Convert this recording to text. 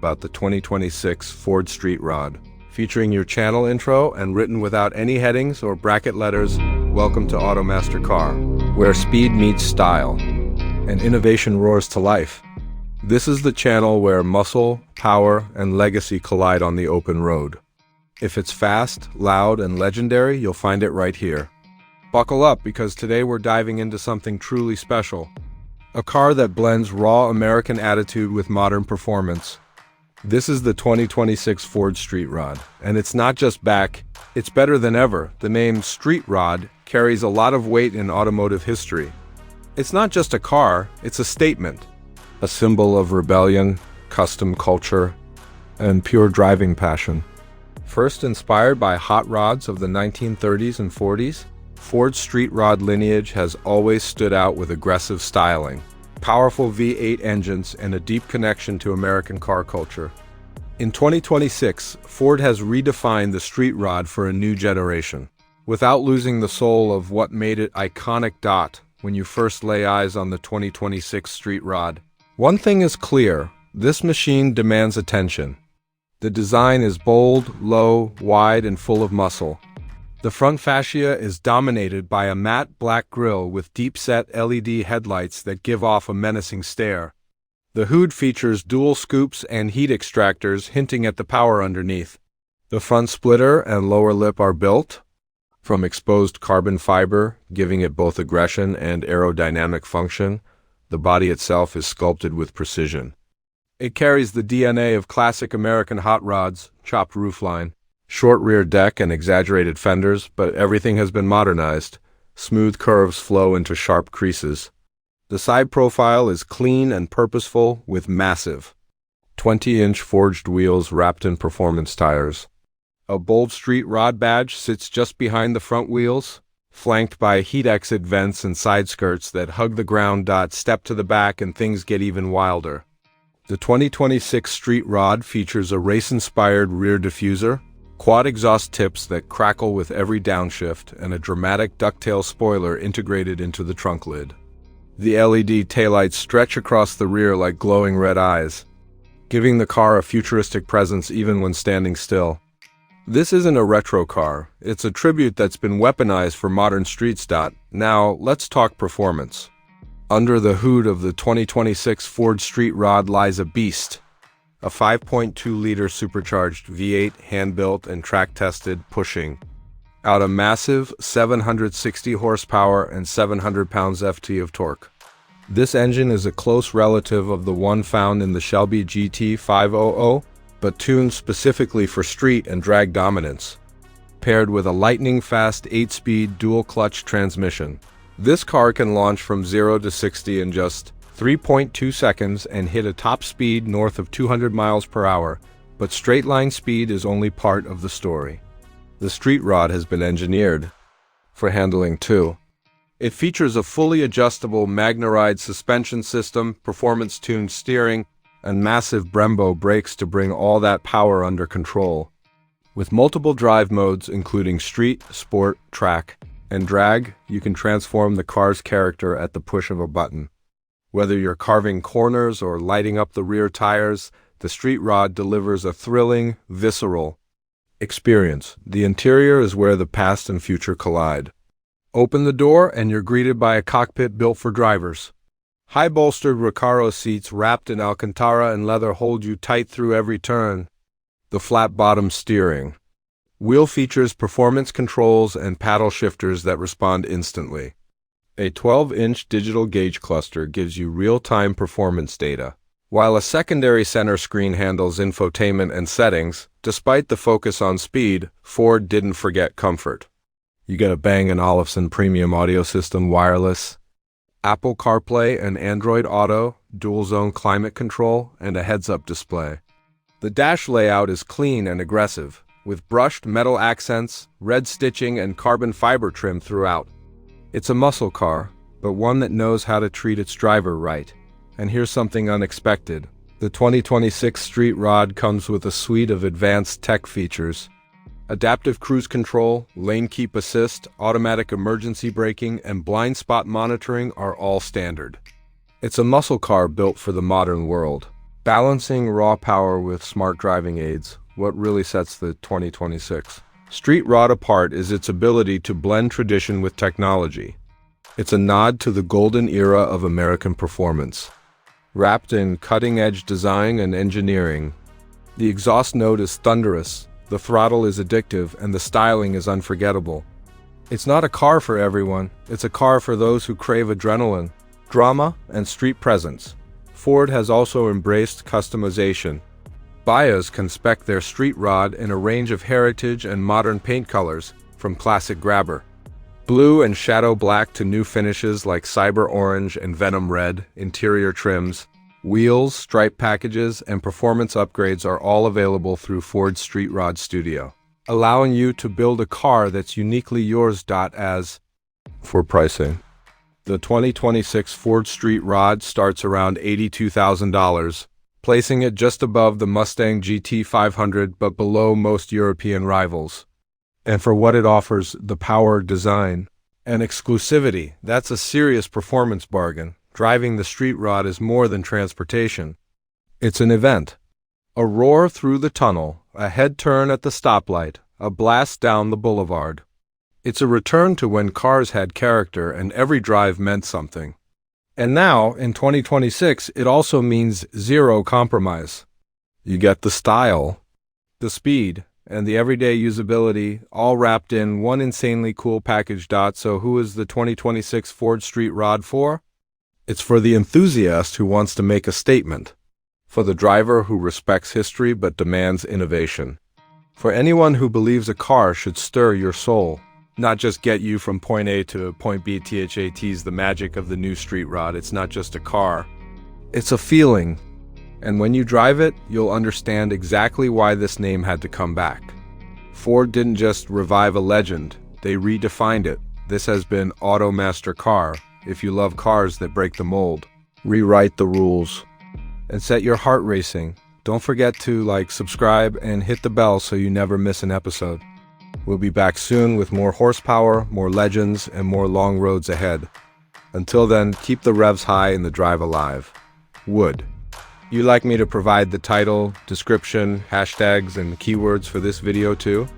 about the 2026 Ford Street Rod. Featuring your channel intro and written without any headings or bracket letters, welcome to Automaster Car, where speed meets style and innovation roars to life. This is the channel where muscle, power, and legacy collide on the open road. If it's fast, loud, and legendary, you'll find it right here. Buckle up, because today we're diving into something truly special. A car that blends raw American attitude with modern performance. This is the 2026 Ford Street Rod, and it's not just back, it's better than ever. The name Street Rod carries a lot of weight in automotive history. It's not just a car, it's a statement. A symbol of rebellion, custom culture, and pure driving passion. First inspired by hot rods of the 1930s and 40s, Ford's Street Rod lineage has always stood out with aggressive styling, powerful V8 engines, and a deep connection to American car culture. In 2026, Ford has redefined the Street Rod for a new generation, without losing the soul of what made it iconic. When you first lay eyes on the 2026 Street Rod, one thing is clear: this machine demands attention. The design is bold, low, wide, and full of muscle. The front fascia is dominated by a matte black grille with deep-set LED headlights that give off a menacing stare. The hood features dual scoops and heat extractors, hinting at the power underneath. The front splitter and lower lip are built from exposed carbon fiber, giving it both aggression and aerodynamic function. The body itself is sculpted with precision. It carries the DNA of classic American hot rods: chopped roofline, short rear deck, and exaggerated fenders, but everything has been modernized. Smooth curves flow into sharp creases. The side profile is clean and purposeful, with massive 20-inch forged wheels wrapped in performance tires. A bold Street Rod badge sits just behind the front wheels, flanked by heat exit vents and side skirts that hug the ground. Step to the back and things get even wilder. The 2026 Street Rod features a race-inspired rear diffuser, quad exhaust tips that crackle with every downshift, and a dramatic ducktail spoiler integrated into the trunk lid. The LED taillights stretch across the rear like glowing red eyes, giving the car a futuristic presence even when standing still. This isn't a retro car, it's a tribute that's been weaponized for modern streets. Now, let's talk performance. Under the hood of the 2026 Ford Street Rod lies a beast. A 5.2-liter supercharged V8, hand-built and track-tested, pushing out a massive 760 horsepower and 700 pounds-ft of torque. This engine is a close relative of the one found in the Shelby GT500, but tuned specifically for street and drag dominance. Paired with a lightning-fast 8-speed dual-clutch transmission, this car can launch from 0 to 60 in just 3.2 seconds and hit a top speed north of 200 miles per hour, but straight-line speed is only part of the story. The Street Rod has been engineered for handling too. It features a fully adjustable Magna-Ride suspension system, performance-tuned steering, and massive Brembo brakes to bring all that power under control. With multiple drive modes including street, sport, track, and drag, you can transform the car's character at the push of a button. Whether you're carving corners or lighting up the rear tires, the Street Rod delivers a thrilling, visceral experience. The interior is where the past and future collide. Open the door and you're greeted by a cockpit built for drivers. High-bolstered Recaro seats wrapped in Alcantara and leather hold you tight through every turn. The flat-bottom steering wheel features performance controls and paddle shifters that respond instantly. A 12-inch digital gauge cluster gives you real-time performance data, while a secondary center screen handles infotainment and settings. Despite the focus on speed, Ford didn't forget comfort. You get a Bang & Olufsen premium audio system, wireless, Apple CarPlay and Android Auto, dual-zone climate control, and a heads-up display. The dash layout is clean and aggressive, with brushed metal accents, red stitching, and carbon fiber trim throughout. It's a muscle car, but one that knows how to treat its driver right. And here's something unexpected. The 2026 Street Rod comes with a suite of advanced tech features. Adaptive cruise control, lane keep assist, automatic emergency braking, and blind spot monitoring are all standard. It's a muscle car built for the modern world. Balancing raw power with smart driving aids, what really sets the 2026 Street Rod apart is its ability to blend tradition with technology. It's a nod to the golden era of American performance. Wrapped in cutting-edge design and engineering, the exhaust note is thunderous, the throttle is addictive, and the styling is unforgettable. It's not a car for everyone, it's a car for those who crave adrenaline, drama, and street presence. Ford has also embraced customization. Buyers can spec their Street Rod in a range of heritage and modern paint colors, from classic grabber blue and shadow black to new finishes like cyber orange and venom red. Interior trims, wheels, stripe packages, and performance upgrades are all available through Ford's Street Rod Studio, allowing you to build a car that's uniquely yours. As for pricing, the 2026 Ford Street Rod starts around $82,000, placing it just above the Mustang GT 500 but below most European rivals. And for what it offers, the power, design, and exclusivity, that's a serious performance bargain. Driving the Street Rod is more than transportation. It's an event. A roar through the tunnel, a head turn at the stoplight, a blast down the boulevard. It's a return to when cars had character and every drive meant something. And now, in 2026, it also means zero compromise. You get the style, the speed, and the everyday usability, all wrapped in one insanely cool package. So who is the 2026 Ford Street Rod for? It's for the enthusiast who wants to make a statement, for the driver who respects history but demands innovation, for anyone who believes a car should stir your soul, not just get you from point A to point B. THAT's the magic of the new Street Rod. It's not just a car, it's a feeling. And when you drive it, you'll understand exactly why this name had to come back. Ford didn't just revive a legend, they redefined it. This has been Automaster Car. If you love cars that break the mold, rewrite the rules, and set your heart racing. Don't forget to subscribe, and hit the bell so you never miss an episode. We'll be back soon with more horsepower, more legends, and more long roads ahead. Until then, keep the revs high and the drive alive. Wood. You'd like me to provide the title, description, hashtags, and keywords for this video too?